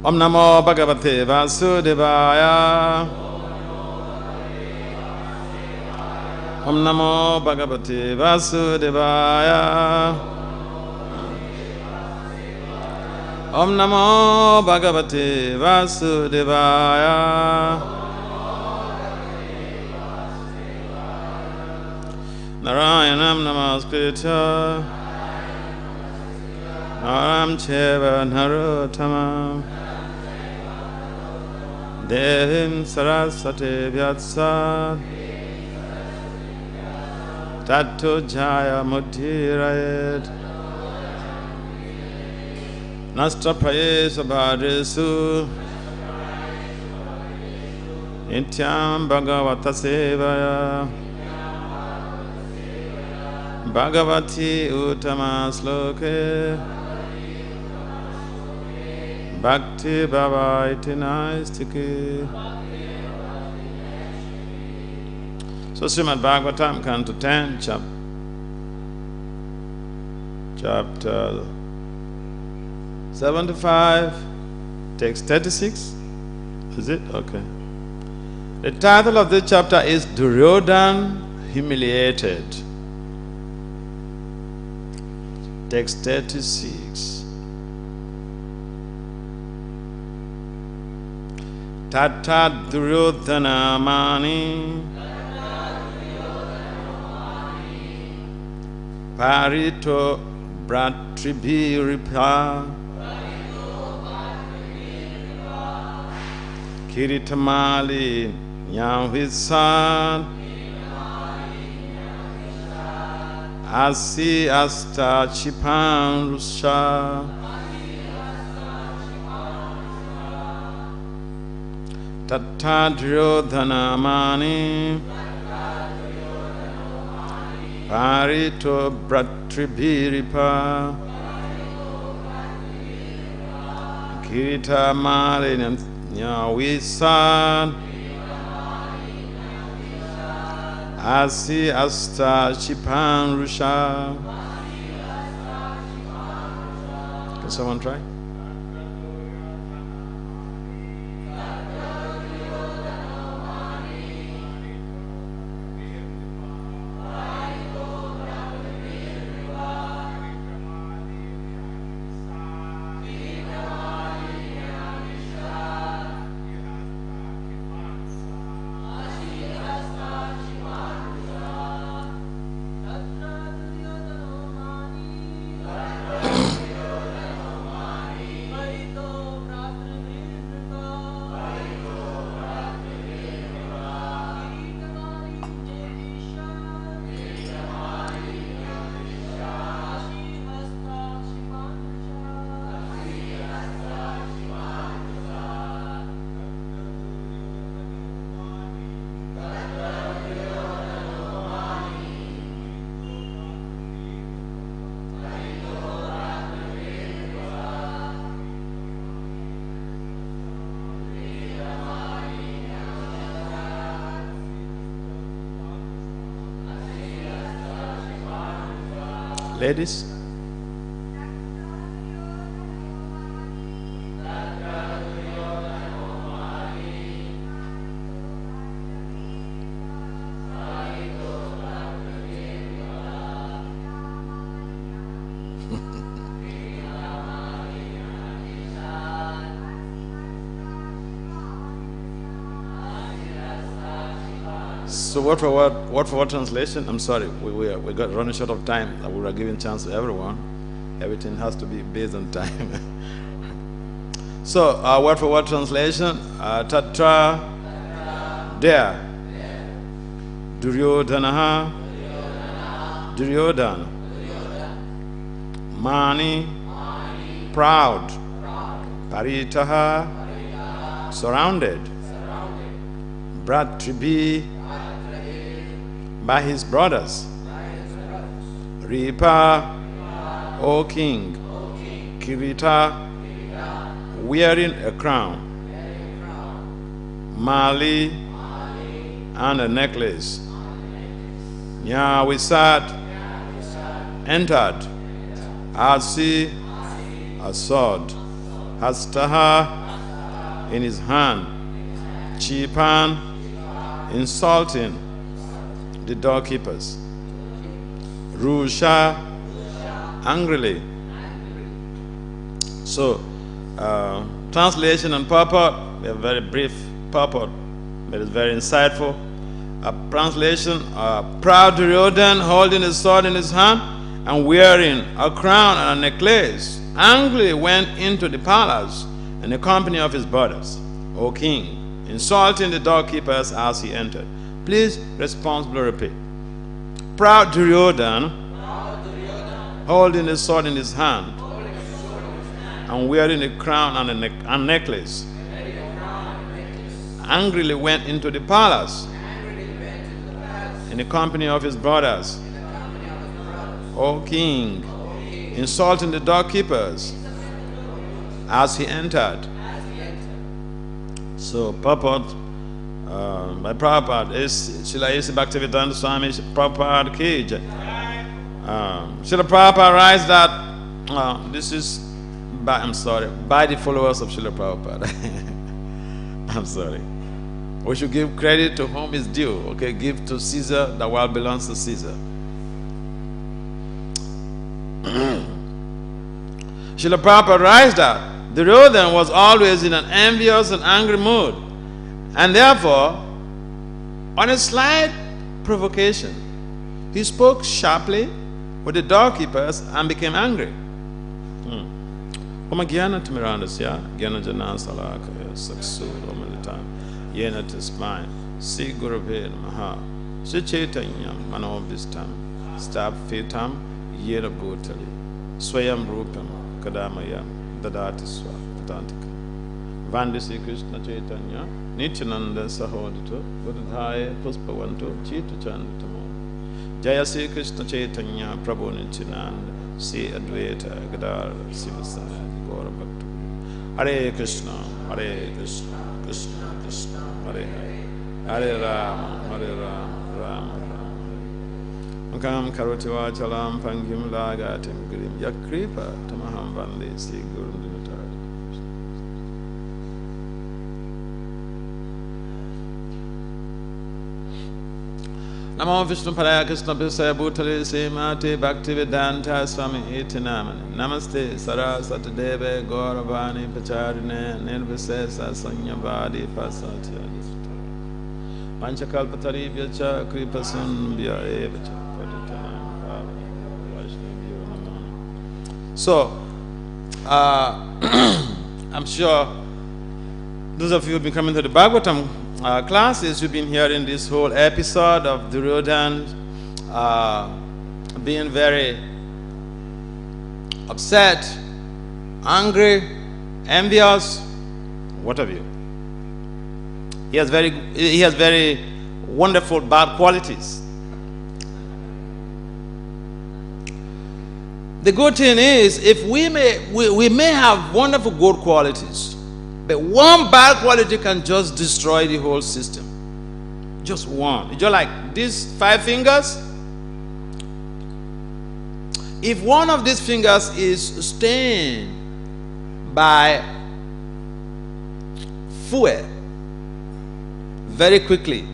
Om Namo Bhagavate Vasudevaya. Om Namo Bhagavate Vasudevaya. Om Namo Bhagavate Vasudevaya. Narayanam Namaskritya Naram Cheva Narottamam Devim Saraswati Vyatsa Tato Jaya Mudirayet Nasta Prayesa Bhadresu Nityam Bhagavata Sevaya Bhagavati Uttama Sloke Bhakti Bhavaiti Naistiki. So Srimad Bhagavatam, Canto 10, chapter 75, text 36. Is it? Okay. The title of this chapter is Duryodhana Humiliated. Text 36. Tata Duryodhana Mani Parito Bhatribhiripa Kiritamali Nyamvisad Asi Asta Chipan Rusha Tata Duryodhana Mani Parito Bhatribhiripa Kirita Mali Nyawisad Asi Asta Chipan Rusha. Can someone try? Ladies? So word for word translation. I'm sorry, we got running short of time. We were giving chance to everyone. Everything has to be based on time. So word for word translation. Tatra there. Duryodhana. Duryodhana. Mani. Proud. Paritaha. Surrounded. Bhatribhi. By his brothers. Ripa, O king. Kirita, wearing a crown. Mali, and a necklace. Nyawisat, entered. Asi, a sword. Hastaha, in his hand, Chipan, insulting the doorkeepers, Rusha, angrily. So, translation and purport, we have a very brief purport, but it's very insightful. A translation, proud Duryodhan holding his sword in his hand and wearing a crown and a necklace, angrily went into the palace in the company of his brothers, O king, insulting the doorkeepers as he entered. Please responsibly repeat. Proud Duryodhan holding his sword in his hand and wearing a crown and a necklace, angrily went into the palace in the company of his brothers, O king, insulting the doorkeepers as he entered. So, purport by Prabhupada is Srila Bhakti Vasudeva Swami Prabhupada ki jai. Srila Prabhupada writes that this is by the followers of Srila Prabhupada. I'm sorry. We should give credit to whom is due. Okay, give to Caesar the world belongs to Caesar. Srila Prabhupada writes that Duryodhan was always in an envious and angry mood, and therefore, on a slight provocation, he spoke sharply with the doorkeepers and became angry. Gyana Timirandasya, Gyana Jana Salakaya, Saksu, Romalitan, Yena Tismai, Si Gurave Maha, Sichaitanyam, Manobistam, Stab Fitam, Yena Bhutali, Swayam Rupam, Kadamaya, Dadati Swa, Patantika. Vandisi Krishna Chaitanya, Nityananda Sahodito, Buddhaya, Puspavanto, Chitu Chanditamo. Jaya Sri Krishna Chaitanya, Prabhu Nityananda, Si Advaita, Gadar, Sivasana. Hare Krishna, Krishna Krishna, Hare Hare, Hare Rama, Rama Rama. Makam karoti vachalam pangim lagatim girim yakripa tamaham vande Sri Guru Dinatari. Namo Vishnu Paraya Krishna Pisaya Bhutale Srimati Bhakti Vedanta Swami Iti Namani. Namaste Saraswati Deve Gauravani Pacharine Nirvisesa Sanyavadi Pasatya Panchakalpatari Vyacha Kripasun Vya Evacha Paditanam Bhavana Vaishnavyo Namana. So, I'm sure those of you who have been coming to the Bhagavatam classes, you've been hearing this whole episode of Duryodhan being very upset, angry, envious, what have you. He has very wonderful bad qualities. The good thing is, if we may have wonderful good qualities, but one bad quality can just destroy the whole system. Just one. It's just like these 5 fingers. If one of these fingers is stained by fuel, very quickly,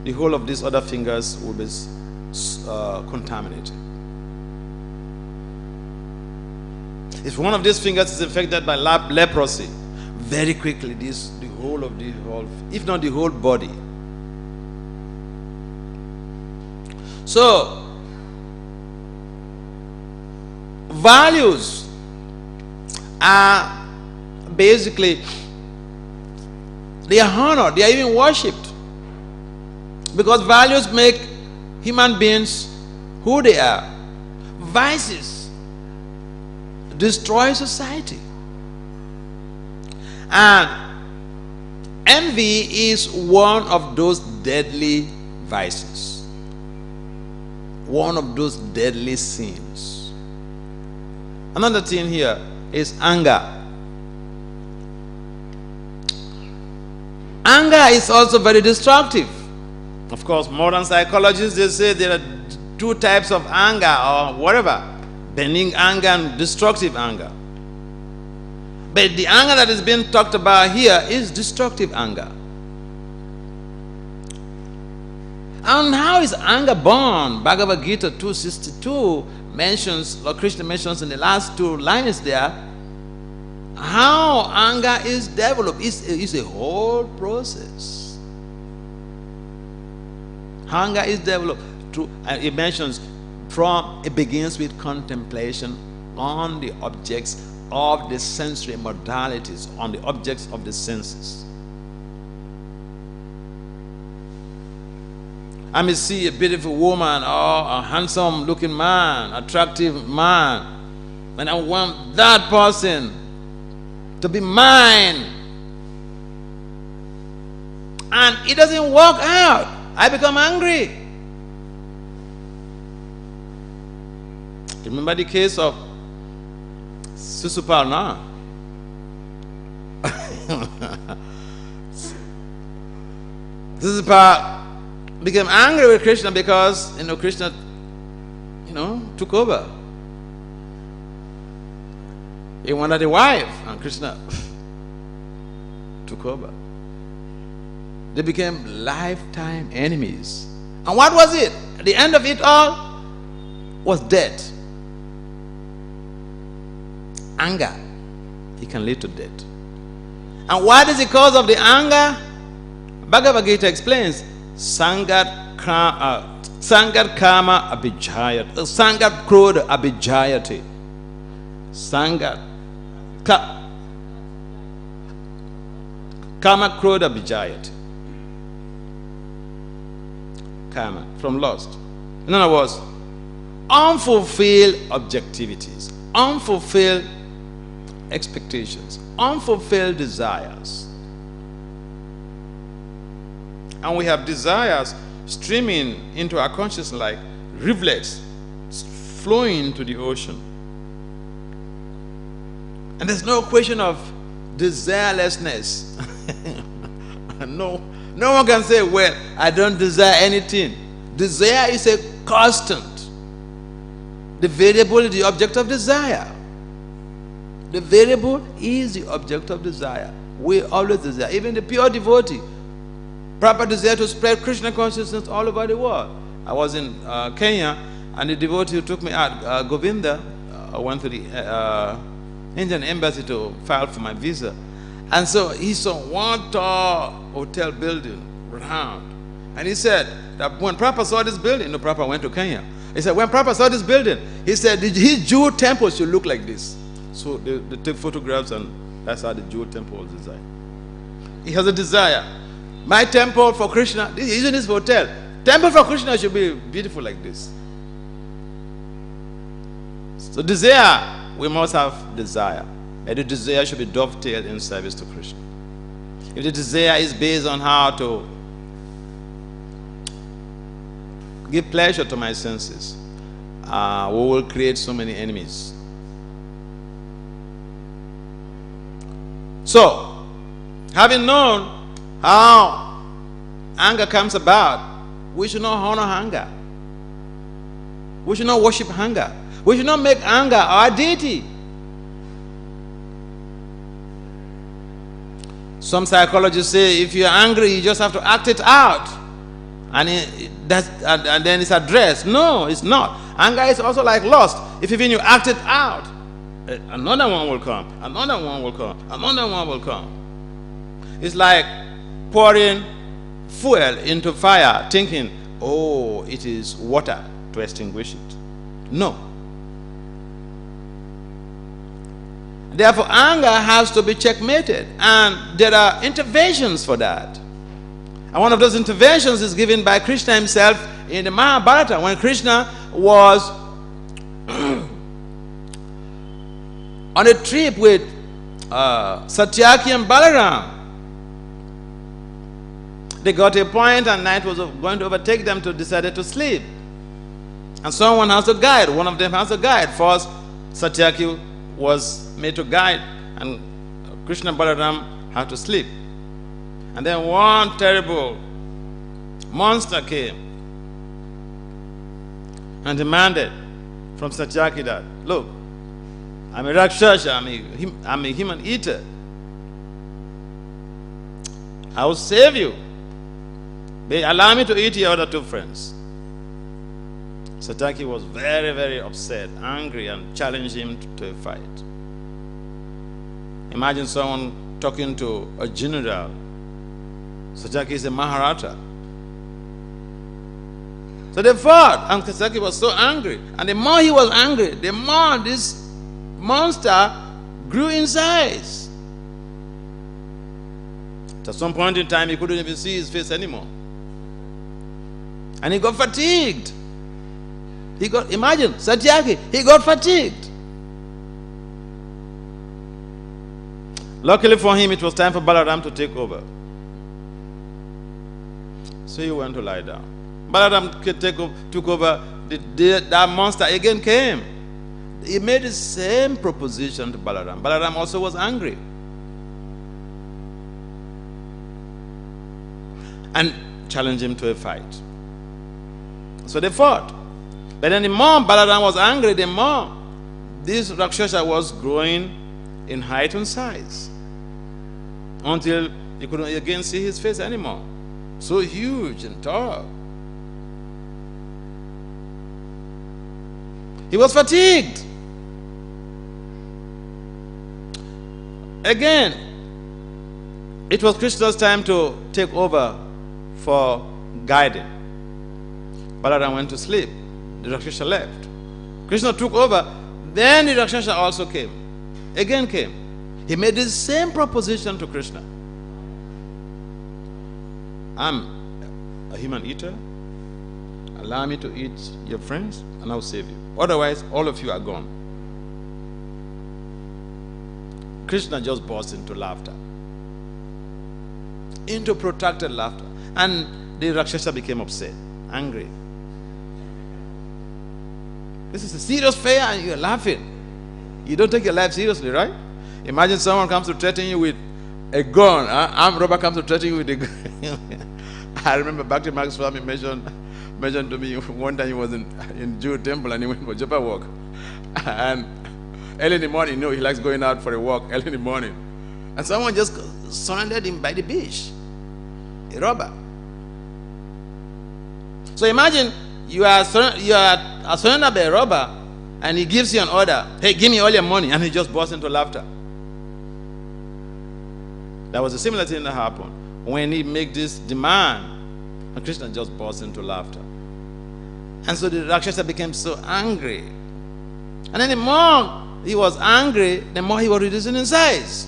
the whole of these other fingers will be contaminated. If one of these fingers is infected by leprosy, very quickly, the whole, if not the whole body. So, values are basically, they are honored, they are even worshipped. Because values make human beings who they are. Vices destroy society. And envy is one of those deadly vices. One of those deadly sins. Another thing here is anger. Anger is also very destructive. Of course, modern psychologists, they say there are 2 types of anger or whatever. Benign anger and destructive anger. But the anger that is being talked about here is destructive anger. And how is anger born? Bhagavad Gita 262 mentions, Lord Krishna mentions in the last two lines there, how anger is developed. It's a whole process. Anger is developed through, it mentions, it begins with contemplation on the objects of the sensory modalities, on the objects of the senses. I may see a beautiful woman or a handsome looking man, attractive man, and I want that person to be mine. And it doesn't work out. I become angry. Remember the case of Sisuparna? Sisuparna became angry with Krishna because, Krishna, took over. He wanted a wife, and Krishna took over. They became lifetime enemies. And what was it? The end of it all was death. Anger. It can lead to death. And what is the cause of the anger? Bhagavad Gita explains, Sangat karma abhijayati. Sangat krodha abhijayati. Sangat karma krodha abhijayati. Karma, from lust. In other words, unfulfilled objectivities, unfulfilled expectations, unfulfilled desires. And we have desires streaming into our consciousness like rivulets flowing into the ocean. And there's no question of desirelessness. No one can say, well, I don't desire anything. Desire is a constant. The variable is the object of desire. The variable is the object of desire. We always desire. Even the pure devotee, proper desire to spread Krishna consciousness all over the world. I was in Kenya, and the devotee who took me out, Govinda, I went to the Indian embassy to file for my visa. And so he saw one tall hotel building round. And he said that when Prabhupada saw this building, Prabhupada went to Kenya. He said, when Prabhupada saw this building, he said, his Jew temple should look like this. So they take photographs, and that's how the Jew temple was designed. He has a desire. My temple for Krishna, he's in this hotel. Temple for Krishna should be beautiful like this. So desire, we must have desire. And the desire should be dovetailed in service to Krishna. If the desire is based on how to give pleasure to my senses, we will create so many enemies. So, having known how anger comes about, we should not honor anger. We should not worship anger. We should not make anger our deity. Some psychologists say if you're angry, you just have to act it out. And then it's addressed. No, it's not. Anger is also like lust. If even you act it out, another one will come. Another one will come. Another one will come. It's like pouring fuel into fire, thinking, oh, it is water to extinguish it. No. Therefore, anger has to be checkmated, and there are interventions for that. And one of those interventions is given by Krishna himself in the Mahabharata, when Krishna was on a trip with Satyaki and Balaram. They got to a point, and night was going to overtake them, to decided to sleep. And someone has to guide. One of them has to guide. First, Satyaki was made to guide, and Krishna and Balaram had to sleep. And then one terrible monster came and demanded from Satyaki that, look, I'm a Rakshasa, I'm a human eater. I will save you. Allow me to eat your other two friends. Satyaki was very, very upset, angry, and challenged him to a fight. Imagine someone talking to a general. Satyaki is a Maharata. So they fought, and Satyaki was so angry. And the more he was angry, the more this monster grew in size. At some point in time, he couldn't even see his face anymore. And he got fatigued. Imagine, Satyaki, he got fatigued. Luckily for him, it was time for Balaram to take over. So he went to lie down. Balaram took over. That monster again came. He made the same proposition to Balaram. Balaram also was angry. And challenged him to a fight. So they fought. But then the more Balaram was angry, the more this Rakshasa was growing in height and size. Until you couldn't again see his face anymore. So huge and tall. He was fatigued. Again, it was Krishna's time to take over for guiding. Balaram went to sleep. The Rakshasa left. Krishna took over. Then the Rakshasa also came. Again came. He made the same proposition to Krishna. I'm a human eater. Allow me to eat your friends and I'll save you. Otherwise, all of you are gone. Krishna just burst into laughter. Into protracted laughter. And the Rakshasa became upset, angry. This is a serious affair and you're laughing. You don't take your life seriously, right? Imagine someone comes to threaten you with a gun. Armed robber comes to threaten you with a gun. I remember Bhakti Vasudeva Swami mentioned to me one time he was in Jew temple and he went for Japa walk. And early in the morning, he likes going out for a walk early in the morning. And someone just surrounded him by the beach. A robber. So imagine you are surrounded by a robber and he gives you an order. Hey, give me all your money. And he just bursts into laughter. There was a similar thing that happened when he made this demand. And Krishna just burst into laughter. And so the Rakshasa became so angry. And then the more he was angry, the more he was reducing in size.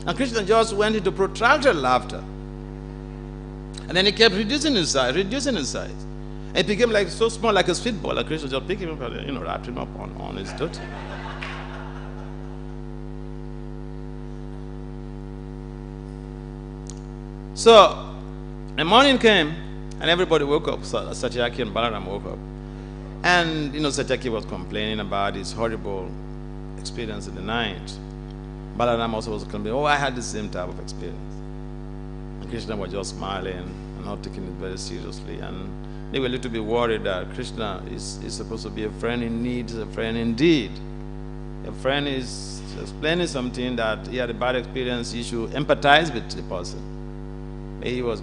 And Krishna just went into protracted laughter. And then he kept reducing his size. And it became like so small, like a spitball. And Krishna just picked him up and wrapped him up on his totem. So the morning came and everybody woke up. So Satyaki and Balaram woke up. And Satyaki was complaining about his horrible experience in the night. Balaram also was complaining, I had the same type of experience. And Krishna was just smiling and not taking it very seriously. And they were a little bit worried that Krishna is supposed to be a friend in need, a friend indeed. A friend is explaining something that he had a bad experience, he should empathize with the person.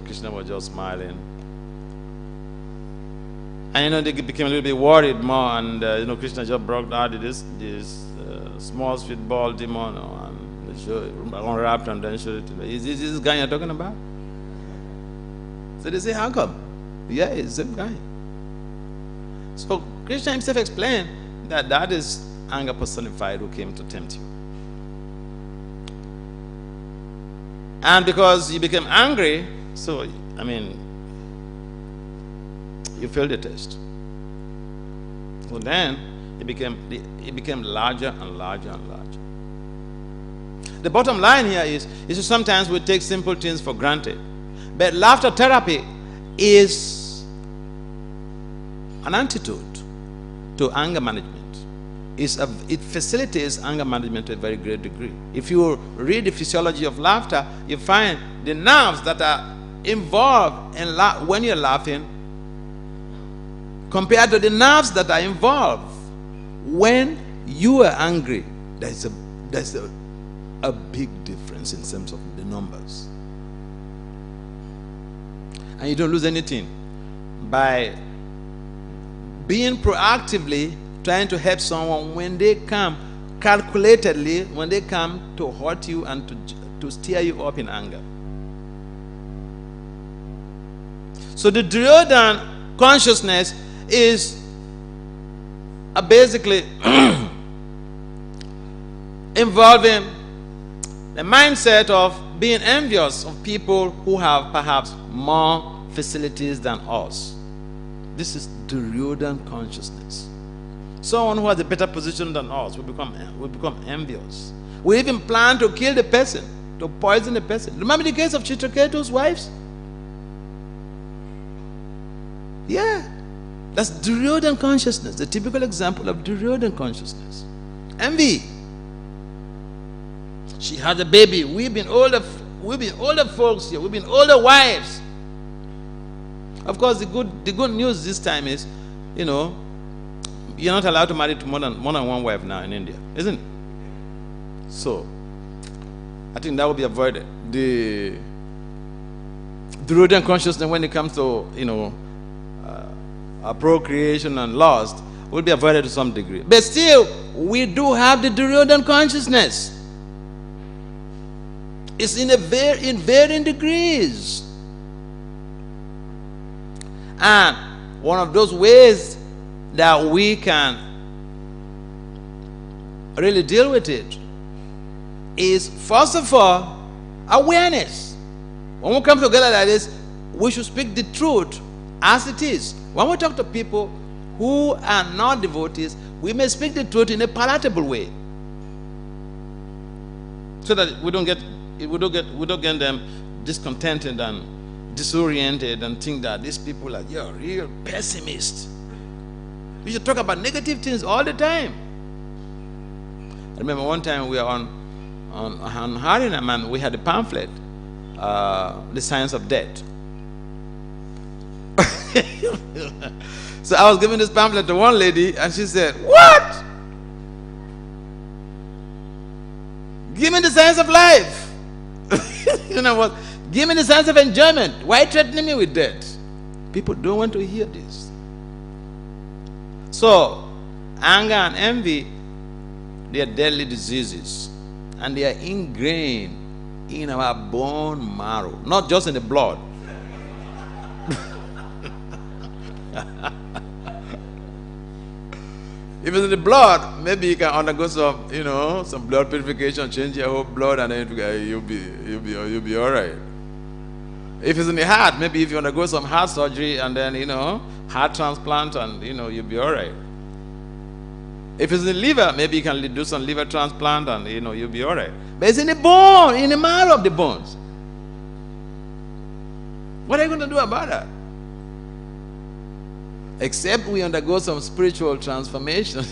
Krishna was just smiling. And they became a little bit worried more, and Krishna just brought out this small sweet ball demon and unwrapped and then showed it to them. Is this guy you're talking about? So they say, how come? Yeah, it's the same guy. So Krishna himself explained that is anger personified who came to tempt you. And because you became angry, so, you failed the test. So then, it became larger and larger and larger. The bottom line here is sometimes we take simple things for granted. But laughter therapy is an antidote to anger management. It facilitates anger management to a very great degree. If you read the physiology of laughter, you find the nerves that are involved in when you're laughing compared to the nerves that are involved when you are angry, there's a big difference in terms of the numbers. And you don't lose anything by being proactively trying to help someone when they come, calculatedly, when they come to hurt you and to stir you up in anger. So the Duryodhana consciousness is basically involving the mindset of being envious of people who have perhaps more facilities than us. This is Duryodhana consciousness. Someone who has a better position than us will become envious. We even plan to kill the person, to poison the person. Remember the case of Chitraketu's wives? Yeah. That's Duryodhana consciousness, the typical example of Duryodhana consciousness. Envy. She had a baby. We've been older folks here. We've been older wives. Of course, the good news this time is, you're not allowed to marry to more than one wife now in India, isn't it? So, I think that will be avoided. The Duryodhana consciousness, when it comes to, procreation and lust, will be avoided to some degree. But still, we do have the Duryodhana consciousness. It's in varying degrees. And one of those ways that we can really deal with it is, first of all, awareness. When we come together like this, we should speak the truth as it is. When we talk to people who are not devotees, we may speak the truth in a palatable way, so that we don't get them discontented and disoriented and think that these people are real pessimists. We should talk about negative things all the time. I remember one time we were on Harinam, and we had a pamphlet, The Science of Death. So I was giving this pamphlet to one lady, and she said, "What? Give me the science of life." You know what? Give me the science of enjoyment. Why threatening me with death? People don't want to hear this. So, anger and envy, they are deadly diseases, and they are ingrained in our bone marrow, not just in the blood. If it's in the blood, maybe you can undergo some blood purification, change your whole blood, and then you'll be all right. If it's in the heart, maybe if you undergo some heart surgery and then heart transplant, and you'll be all right. If it's in the liver, maybe you can do some liver transplant, and you'll be all right. But it's in the bone, in the marrow of the bones. What are you going to do about that? Except we undergo some spiritual transformation.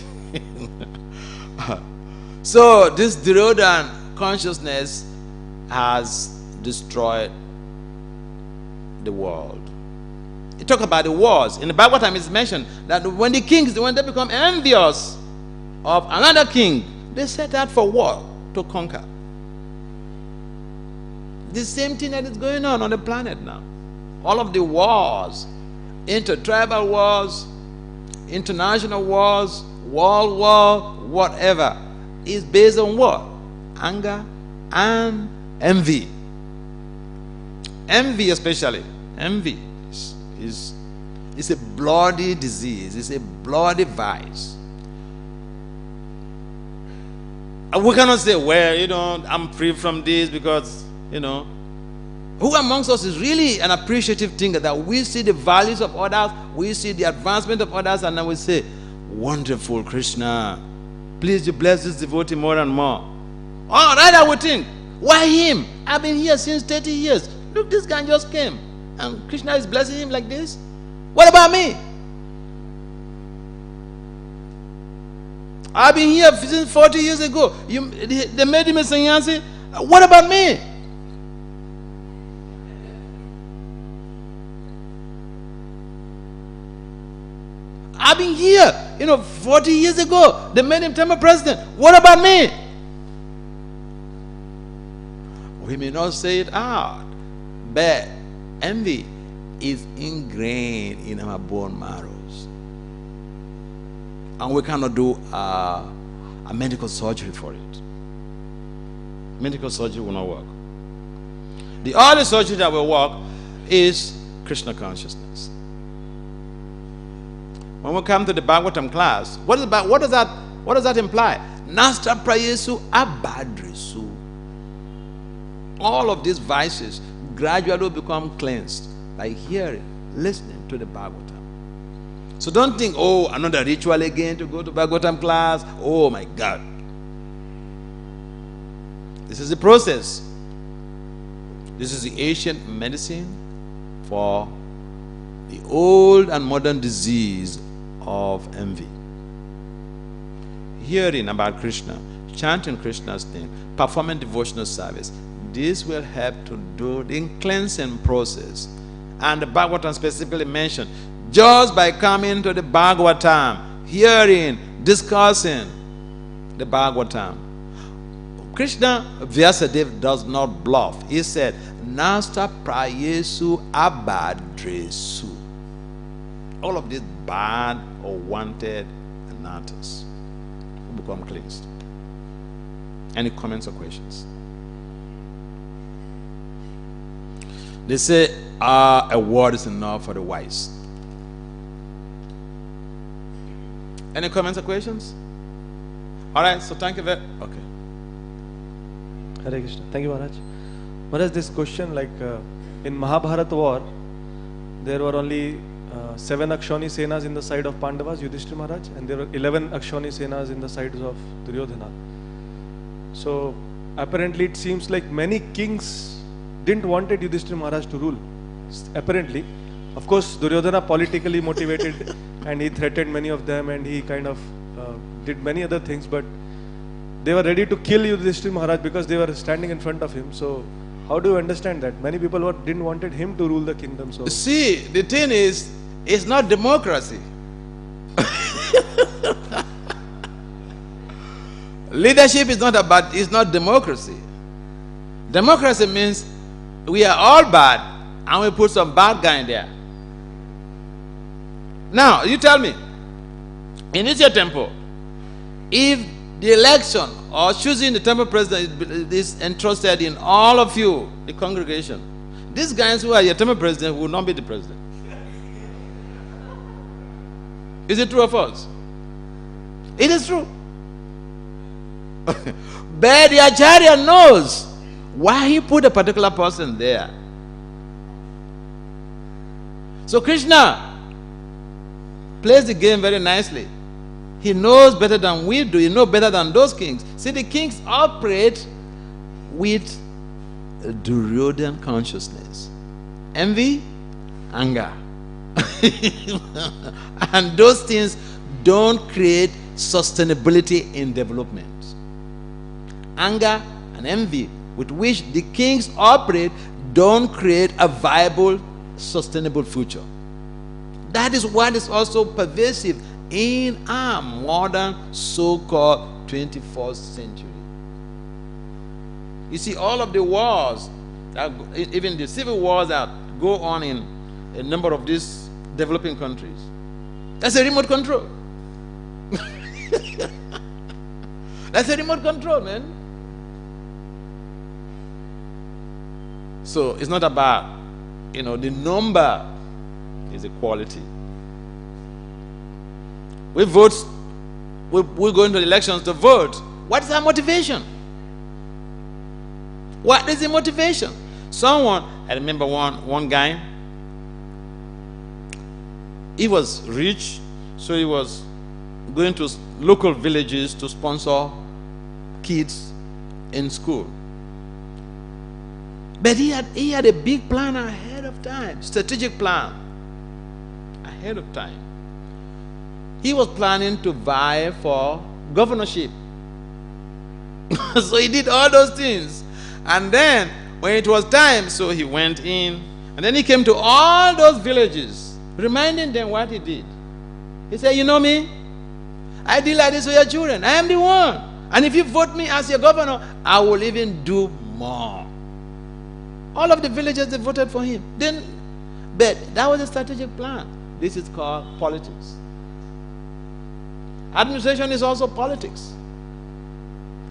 So this Duryodhana consciousness has destroyed the world. You talk about the wars. In the Bhagavatam it's mentioned that when the kings, when they become envious of another king, they set out for war to conquer. The same thing that is going on the planet now. All of the wars, intertribal wars, international wars, world war, whatever, is based on what? Anger and envy. Envy especially. Envy is a bloody disease. It's a bloody vice. And we cannot say, well, I'm free from this because, who amongst us is really an appreciative thinker that we see the values of others, we see the advancement of others, and then we say, wonderful Krishna, please you bless this devotee more and more. All right, I would think, why him? I've been here since 30 years. Look, this guy just came, and Krishna is blessing him like this. What about me? I've been here since 40 years ago. They made him a sannyasi. What about me? I've been here, 40 years ago. They made him temple president. What about me? We may not say it out, but envy is ingrained in our bone marrows. And we cannot do a medical surgery for it. Medical surgery will not work. The only surgery that will work is Krishna consciousness. When we come to the Bhagavatam class, what does that imply? Nasta prayesu abadresu. All of these vices gradually become cleansed by hearing, listening to the Bhagavatam. So don't think, oh, another ritual again to go to Bhagavatam class. Oh my God. This is the process. This is the ancient medicine for the old and modern disease of envy. Hearing about Krishna, chanting Krishna's name, performing devotional service, this will help to do the cleansing process. And the Bhagavatam specifically mentioned, just by coming to the Bhagavatam, hearing, discussing the Bhagavatam. Krishna Vyasadeva does not bluff. He said, Nasta prayesu abadresu. All of these bad or wanted anarthas will become cleansed. Any comments or questions? They say, a word is enough for the wise. Any comments or questions? All right, so thank you very much. Okay. Hare Krishna. Thank you, Maharaj. Maharaj, this question, in Mahabharata war, there were only 7 Akshoni Senas in the side of Pandavas, Yudhishthira Maharaj, and there were 11 Akshoni Senas in the sides of Duryodhana. So apparently it seems like many kings didn't wanted Yudhishthira Maharaj to rule. Apparently. Of course, Duryodhana politically motivated and he threatened many of them and he kind of did many other things, but they were ready to kill Yudhishthira Maharaj because they were standing in front of him. So how do you understand that? Many people didn't wanted him to rule the kingdom. So see, the thing is, it's not democracy. Leadership is not democracy. Democracy means we are all bad and we put some bad guy in there. Now, you tell me, in your temple, if the election or choosing the temple president is entrusted in all of you, the congregation, these guys who are your temple president will not be the president. Is it true or false? It is true. But the Acharya knows why he put a particular person there. So Krishna plays the game very nicely. He knows better than we do. He knows better than those kings. See, the kings operate with Duryodhana consciousness. Envy, anger. And those things don't create sustainability in development. Anger and envy with which the kings operate don't create a viable, sustainable future. That is what is also pervasive in our modern so-called 21st century. You see, all of the wars, even the civil wars that go on in a number of these developing countries, that's a remote control. That's a remote control, man. So it's not about, the number is the quality. We vote, we go into the elections to vote. What is our motivation? What is the motivation? I remember one guy, he was rich, so he was going to local villages to sponsor kids in school. But he had a big plan ahead of time, strategic plan ahead of time. He was planning to vie for governorship. So he did all those things. And then when it was time, so he went in. And then he came to all those villages, reminding them what he did. He said, you know me? I deal like this with your children. I am the one. And if you vote me as your governor, I will even do more. All of the villagers, they voted for him. But that was a strategic plan. This is called politics. Administration is also politics.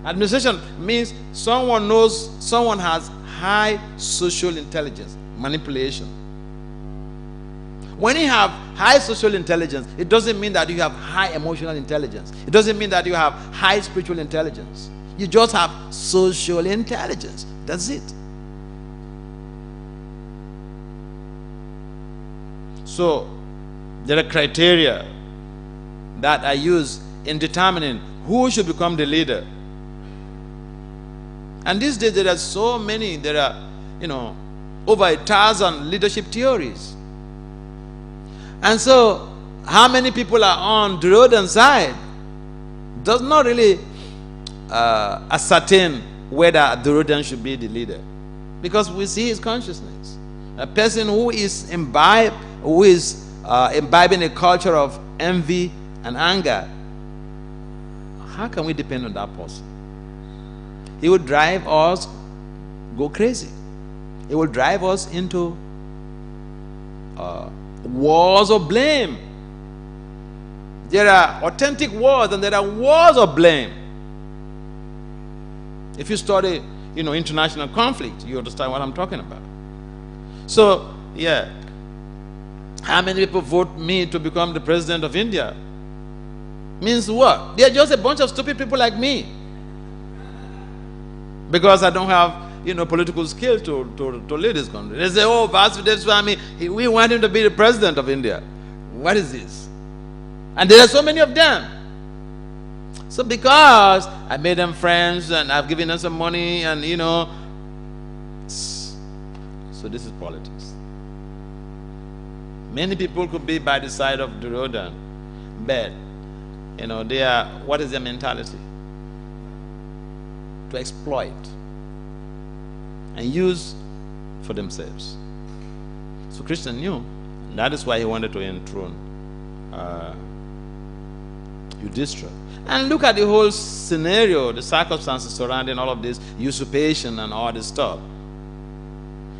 Administration means someone knows, someone has high social intelligence, manipulation. When you have high social intelligence, it doesn't mean that you have high emotional intelligence. It doesn't mean that you have high spiritual intelligence. You just have social intelligence. That's it. So, there are criteria that are used in determining who should become the leader. And these days there are so many, there are, over 1,000 leadership theories. And so, how many people are on the Duryodhan side does not really ascertain whether Duryodhan should be the leader. Because we see his consciousness. A person who is imbibing a culture of envy and anger, how can we depend on that person? He will drive us go crazy. He will drive us into wars of blame. There are authentic wars and there are wars of blame. If you study, international conflict, you understand what I'm talking about. So, yeah. How many people vote me to become the president of India? Means what? They are just a bunch of stupid people like me. Because I don't have, political skill to lead this country. They say, oh, Vasudeva Swami, we want him to be the president of India. What is this? And there are so many of them. So because I made them friends and I've given them some money and, so this is politics. Many people could be by the side of Duryodhan, but, they are, what is their mentality? To exploit and use for themselves. So Krishna knew, and that is why he wanted to enthrone Yudhishthira. And look at the whole scenario, the circumstances surrounding all of this usurpation and all this stuff.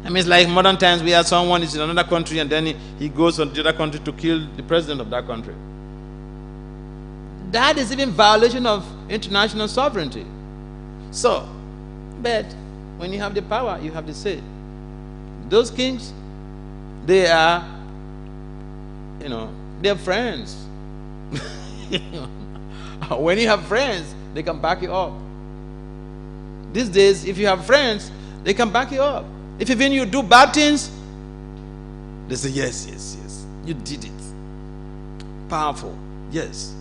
I mean, it's like modern times we have someone is in another country and then he goes to the other country to kill the president of that country. That is even violation of international sovereignty. So, but when you have the power, you have the say. Those kings, they are, they're friends. When you have friends, they can back you up. These days, if you have friends, they can back you up. If even you do bad things, they say, yes, yes, yes, you did it. Powerful, yes.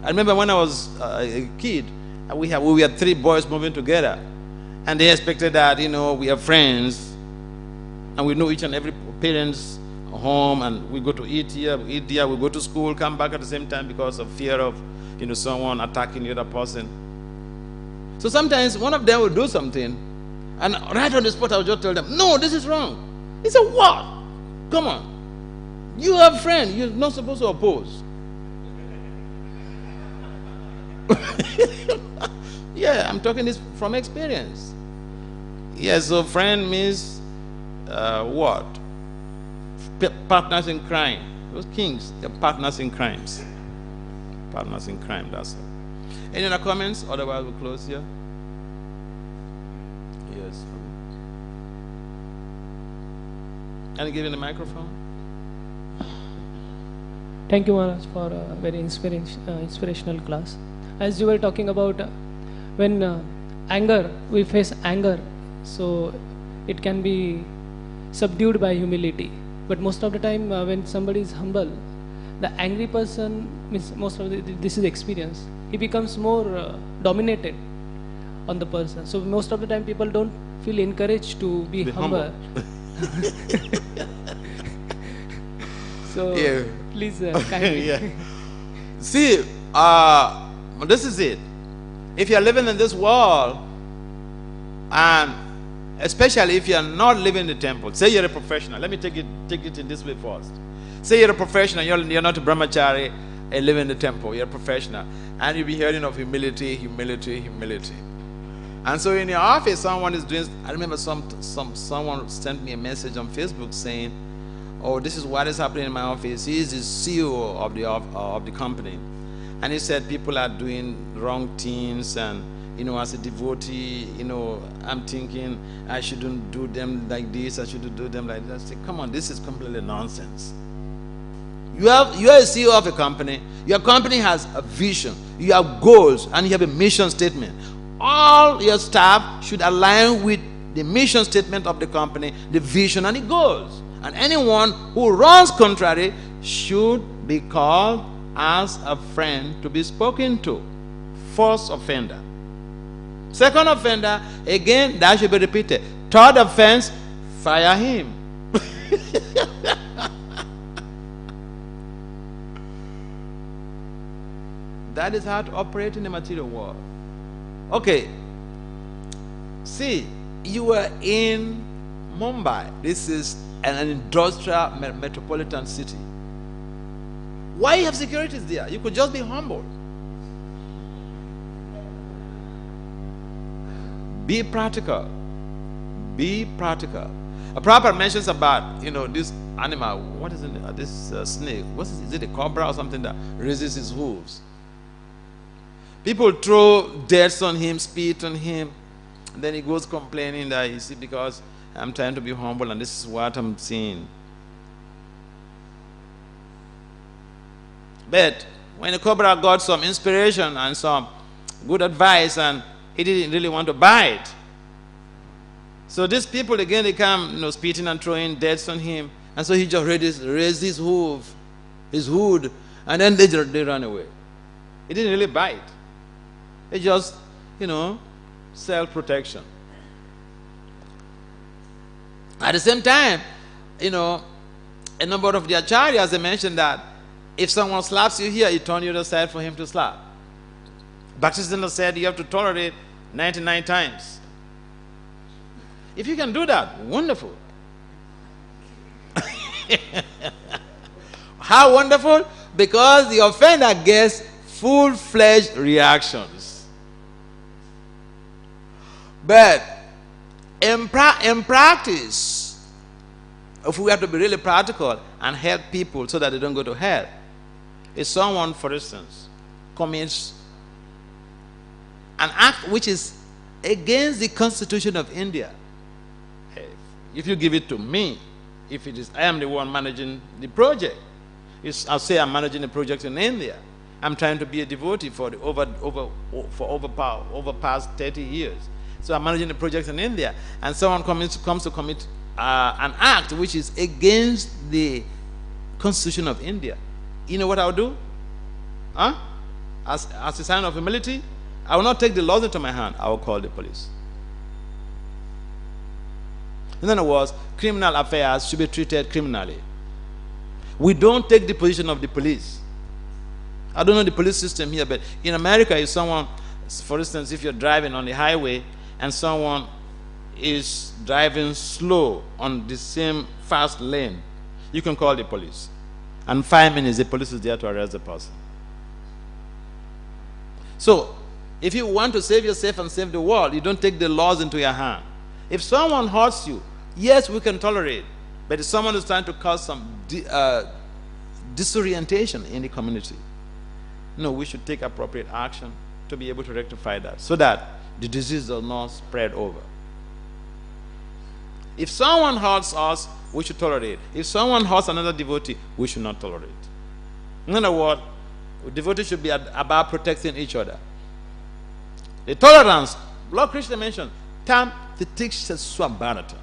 I remember when I was a kid, we had 3 boys moving together. And they expected that, we are friends. And we know each and every parent's home. And we go to eat here, we go to school, come back at the same time because of fear of, someone attacking the other person. So sometimes one of them will do something. And right on the spot, I will just tell them, no, this is wrong. He said, what? Come on. You have a friend. You're not supposed to oppose. Yeah, I'm talking this from experience. Yeah, so friend means what? Partners in crime. Those kings, they're partners in crimes. Partners in crime, that's all. Any other comments? Otherwise, we'll close here. Yes. Can you give him the microphone? Thank you, Maharaj, for a very inspirational class. As you were talking about when anger, we face anger, so it can be subdued by humility. But most of the time when somebody is humble, the angry person, means most of this is experience, he becomes more dominated on the person. So most of the time people don't feel encouraged to be humble. So yeah. Please kindly. Yeah. See, this is it. If you are living in this world, and especially if you are not living in the temple, say you're a professional. Let me take it in this way first. Say you're a professional, you're not a brahmachari and live in the temple, you're a professional. And you'll be hearing of humility, humility, humility. And so in your office, someone is doing, I remember someone sent me a message on Facebook saying, oh, this is what is happening in my office. He is the CEO of the company. And he said people are doing wrong things, and as a devotee, I'm thinking I shouldn't do them like this, I shouldn't do them like that. I say, come on, this is completely nonsense. You are a CEO of a company. Your company has a vision, you have goals, and you have a mission statement. All your staff should align with the mission statement of the company, the vision and the goals. And anyone who runs contrary should be called as a friend to be spoken to. First offender. Second offender, again, that should be repeated. Third offense, fire him. That is how to operate in the material world. Okay. See, you were in Mumbai. This is an industrial metropolitan city. Why you have securities there? You could just be humble. Be practical. Be practical. A Prabhupada mentions about, this animal. What is it? This snake. Is it a cobra or something that raises his hooves? People throw dirt on him, spit on him, and then he goes complaining that, because I'm trying to be humble and this is what I'm seeing. But when the cobra got some inspiration and some good advice, and he didn't really want to bite. So these people, again, they come, spitting and throwing dirt on him. And so he just raised his hood, and then they run away. He didn't really bite. It's just, self-protection. At the same time, a number of the acharyas, they mentioned that if someone slaps you here, you turn your other side for him to slap. Bhakti Vasudeva said you have to tolerate 99 times. If you can do that, wonderful. How wonderful? Because the offender gets full-fledged reactions. But in practice, if we have to be really practical and help people so that they don't go to hell, if someone, for instance, commits an act which is against the Constitution of India, if you give it to me, if it is I am the one managing the project, I'll say I'm managing a project in India. I'm trying to be a devotee for over past 30 years. So I'm managing a project in India, and someone comes to commit an act which is against the Constitution of India. You know what I'll do? As a sign of humility, I will not take the laws into my hand. I will call the police. In other words, criminal affairs should be treated criminally. We don't take the position of the police. I don't know the police system here, but in America, if someone, for instance, if you're driving on the highway and someone is driving slow on the same fast lane, you can call the police. And 5 minutes, the police is there to arrest the person. So, if you want to save yourself and save the world, you don't take the laws into your hand. If someone hurts you, yes, we can tolerate. But if someone is trying to cause some disorientation in the community, no, we should take appropriate action to be able to rectify that, so that the disease does not spread over. If someone hurts us, we should tolerate. If someone hurts another devotee, we should not tolerate. In other words, devotees should be about protecting each other. The tolerance, Lord Krishna mentioned, tam titiksha swabharata.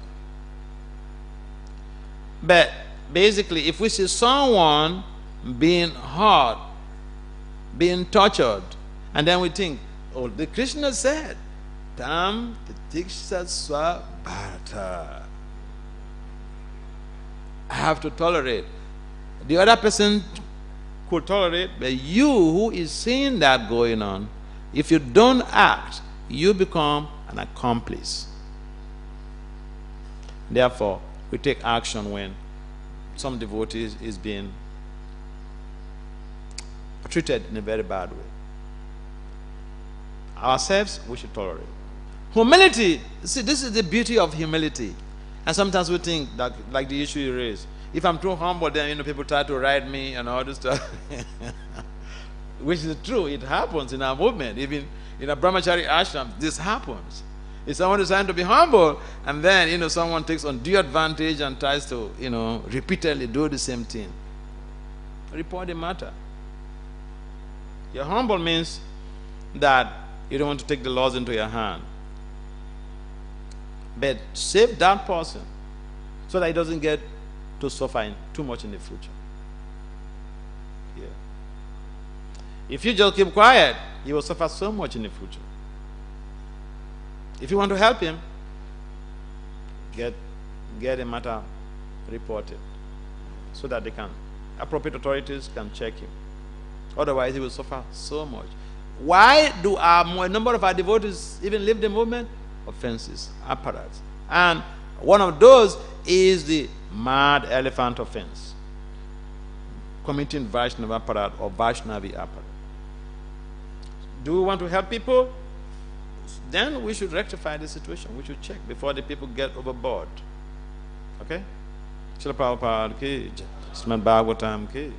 But basically, if we see someone being hurt, being tortured, and then we think, oh, the Krishna said, tam titiksha swabharata. I have to tolerate. The other person could tolerate, but you who is seeing that going on, if you don't act, you become an accomplice. Therefore, we take action when some devotees is being treated in a very bad way. Ourselves, we should tolerate. Humility, see, this is the beauty of humility. And sometimes we think that, like the issue you raised, if I'm too humble, then people try to ride me and all this stuff. Which is true, it happens in our movement. Even in a brahmachari ashram, this happens. If someone is trying to be humble, and then someone takes undue advantage and tries to repeatedly do the same thing, report the matter. You're humble means that you don't want to take the laws into your hand, but save that person so that he doesn't get to suffer too much in the future. Yeah. If you just keep quiet, you will suffer so much in the future. If you want to help him, get a matter reported so that appropriate authorities can check him. Otherwise, he will suffer so much. Why do a number of our devotees even leave the movement? Offenses, apparatus. And one of those is the mad elephant offense. Committing Vaishnava apparat or Vaishnavi apparat. Do we want to help people? Then we should rectify the situation. We should check before the people get overboard. Okay? Srila Prabhupada ki, Srimad Bhagavatam ki.